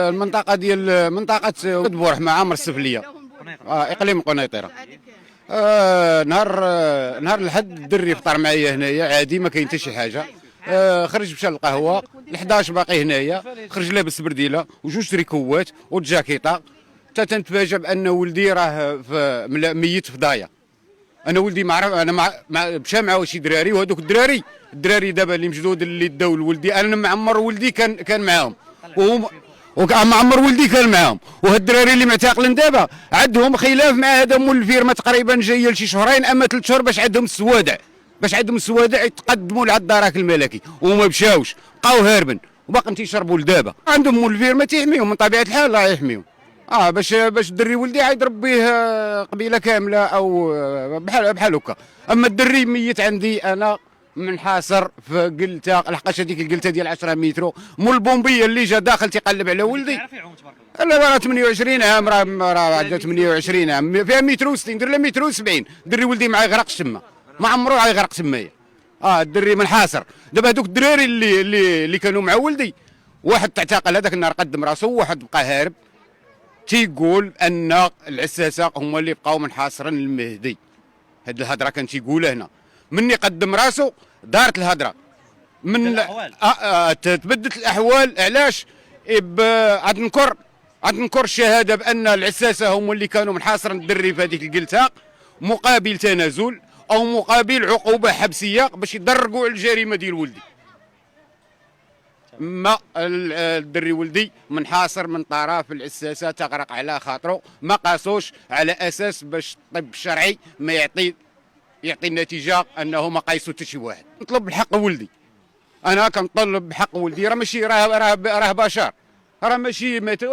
المنطقه ديال منطقه بورح مع عمر السفليه، اقليم قنيطره. نهار الحد الدري فطر معايا هنايا عادي، ما كاين حتى شي حاجه. خرج مشى للقهوه، ال11 باقي هنايا، خرج لابس برديله وجوج تريكوات والجاكيطه. حتى تنتفاجأ بان ولدي راه ميت في ضايا. انا ولدي ما عرف، انا مشى معاه شي دراري، وهذوك الدراري دابا اللي مجدود اللي داو لولدي، انا معمر ولدي كان معاهم، معمر ولدي كان معاهم. وهاد الدراري اللي معتقلين دابا عندهم خلاف مع هذا مول الفيرما تقريبا جايه لشي شهرين اما 3 شهور باش عندهم السوادع يتقدموا لعند الدرك الملكي، وما مشاوش بقاو هاربين وباقيين تيشربوا لدابا. عندهم مول الفيرما تيحميهم من طبيعه الحال، الله يحميهم. باش الدري ولدي عاد يربيه قبيله كامله او بحال هكا. اما الدري ميت عندي انا منحاصر في قلته، لحقاش هذيك القلته ديال 10 مترو مول البومبيه اللي جا داخل تيقلب على ولدي. لا راه 28 عام، راه عندها 28 عام، فيها مترو 60 دير لها مترو 70. دري ولدي ما يغرقش تما، ما عمرو غيغرق تمايا. الدري منحاصر. دابا هذوك الدراري اللي كانوا مع ولدي، واحد تعتقل هذاك النهار قدم راسو، واحد بقى هارب. تيقول ان العساسه هما اللي بقاو منحاصرين المهدي. هاد الهضره كان تيقولها هنا، مني قدم راسو دارت الهضره من تبدلت الاحوال. علاش؟ عاد نكر الشهاده بان العساسه هما اللي كانوا منحاصرين الدري في هذيك القلته مقابل تنازل او مقابل عقوبه حبسيه باش يدرقوا على الجريمه ديال ولدي. ما الدري ولدي منحاصر من طرف العساسه، تغرق على خاطره، ما قاسوش على اساس باش الطب الشرعي ما يعطي النتيجه انه ما قايسو حتى شي واحد. نطلب بحق ولدي، انا كنطلب بحق ولدي. راه ماشي راه بشر، راه ماشي مات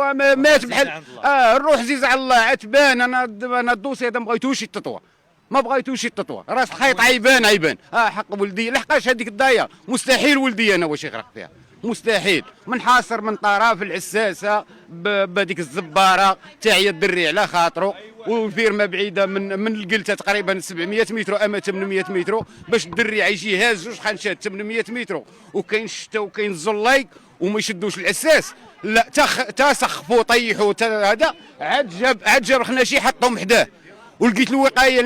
بحال الروح عزيز على الله. عتبان انا الدوسي هذا ما بغيتوش يتطوى، راه الخيط عيبان. حق ولدي، لحقاش هذيك الدايه مستحيل ولدي انا واش يغرق فيها، مستحيل. منحاصر من طرف العساسه بهذيك الزباره تاعي الدري على خاطره، والفيرما بعيده من القلته تقريبا 700 متر اما 800 متر، باش الدري عايش يهز جوج خنشات 800 متر، وكاين الشتا وكاين الزلايق وما يشدوش العساس. لا تا سخفوا طيحوا هذا، عاد جاب خناشي حطهم حداه. ولقيت الوقايه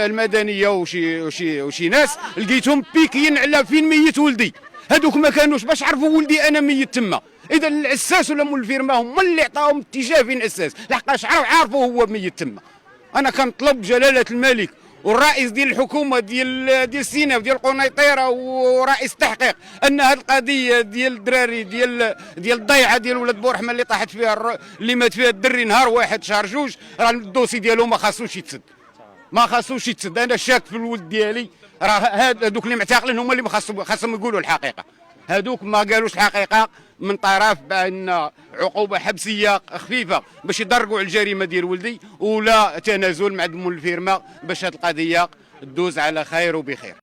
المدنيه وشي ناس لقيتهم بيكين على فين ميت ولدي. هذوك ما كانوش باش عرفوا ولدي انا ميت تما. اذا العساس ولا مول الفيرما هما اللي عطاهم اتجاه فين الاساس، لحقاش عارفوا هو ميت تما. انا كنطلب جلاله الملك والرئيس ديال الحكومه ديال سيناء وديال قنيطره ورئيس التحقيق ان هذه القضيه ديال الدراري ديال الضيعه ديال ولاد بورحمه اللي طاحت فيها اللي مات فيها الدري نهار 1 شهر 2، راه الدوسي ديالو ما خاصوش يتسد. انا شاك في الولد ديالي. راه هذوك اللي معتقلين هما اللي خاصهم يقولوا الحقيقه. هذوك ما قالوش الحقيقه من طرف بان عقوبه حبسيه خفيفه باش يدرقوا على الجريمه ديال ولدي، ولا تنازل مع مول الفيرما باش هذه القضيه تدوز على خير وبخير.